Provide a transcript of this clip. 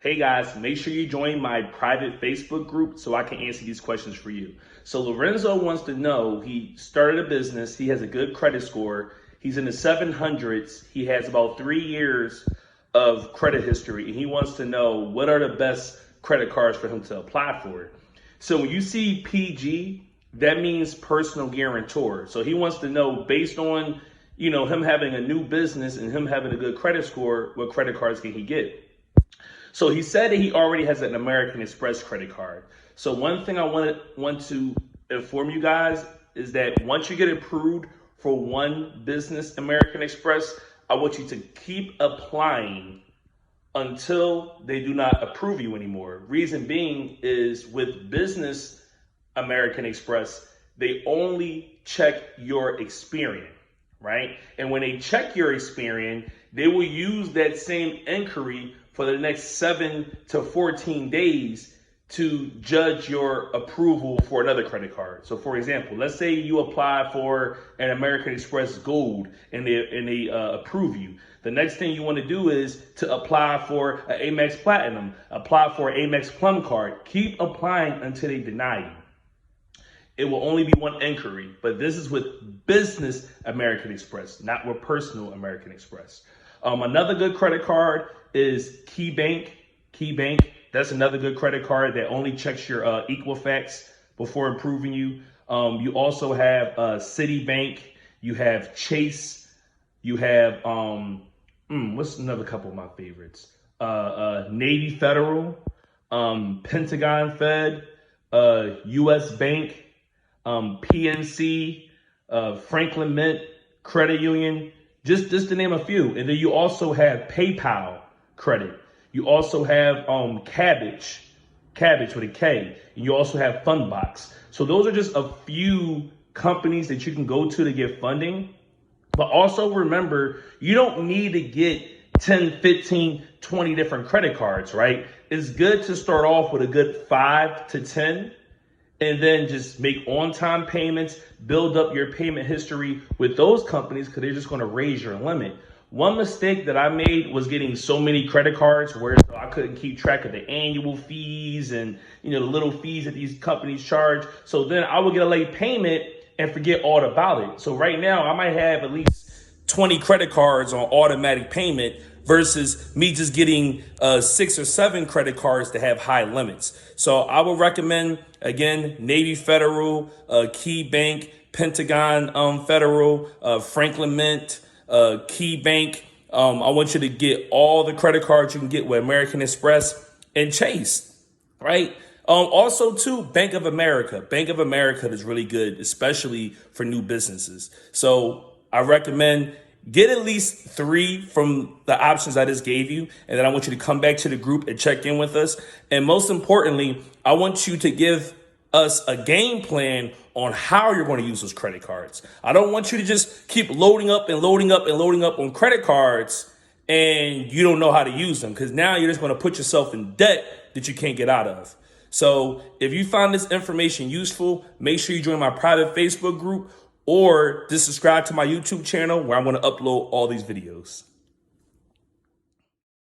Hey guys, make sure you join my private Facebook group so I can answer these questions for you. So Lorenzo wants to know, he started a business, he has a good credit score, he's in the 700s, he has about 3 years of credit history, and he wants to know what are the best credit cards for him to apply for. So when you see PG, that means personal guarantor. So he wants to know, based on him having a new business and him having a good credit score, what credit cards can he get? So he said that he already has an American Express credit card. So one thing I want to inform you guys is that once you get approved for one business American Express, I want you to keep applying until they do not approve you anymore. Reason being is with business American Express, they only check your Experian, right? And when they check your Experian, they will use that same inquiry for the next 7 to 14 days to judge your approval for another credit card. So for example, let's say you apply for an American Express Gold and they approve you. The next thing you want to do is to apply for an Amex Platinum, apply for an Amex Plum card. Keep applying until they deny you. It will only be one inquiry, but this is with business American Express, not with personal American Express. Another good credit card is KeyBank. KeyBank, that's another good credit card that only checks your Equifax before approving you. You also have Citibank, you have Chase, you have, what's another couple of my favorites? Navy Federal, Pentagon Fed, US Bank, PNC, Franklin Mint, Credit Union, just to name a few. And then you also have PayPal credit. You also have Cabbage with a K. And you also have Fundbox. So those are just a few companies that you can go to get funding. But also remember, you don't need to get 10, 15, 20 different credit cards, right? It's good to start off with a good 5 to 10. And then just make on-time payments, build up your payment history with those companies because they're just going to raise your limit. One mistake that I made was getting so many credit cards where I couldn't keep track of the annual fees and the little fees that these companies charge. So then I would get a late payment and forget all about it. So right now I might have at least 20 credit cards on automatic payment versus me just getting 6 or 7 credit cards that have high limits. So I would recommend, again, Navy Federal, KeyBank, Pentagon Federal, Franklin Mint, KeyBank. I want you to get all the credit cards you can get with American Express and Chase, right? Also, too, Bank of America. Bank of America is really good, especially for new businesses. So I recommend get at least 3 from the options I just gave you. And then I want you to come back to the group and check in with us. And most importantly, I want you to give us a game plan on how you're going to use those credit cards. I don't want you to just keep loading up and loading up and loading up on credit cards and you don't know how to use them, because now you're just going to put yourself in debt that you can't get out of. So if you find this information useful, make sure you join my private Facebook group or just subscribe to my YouTube channel where I'm going to upload all these videos.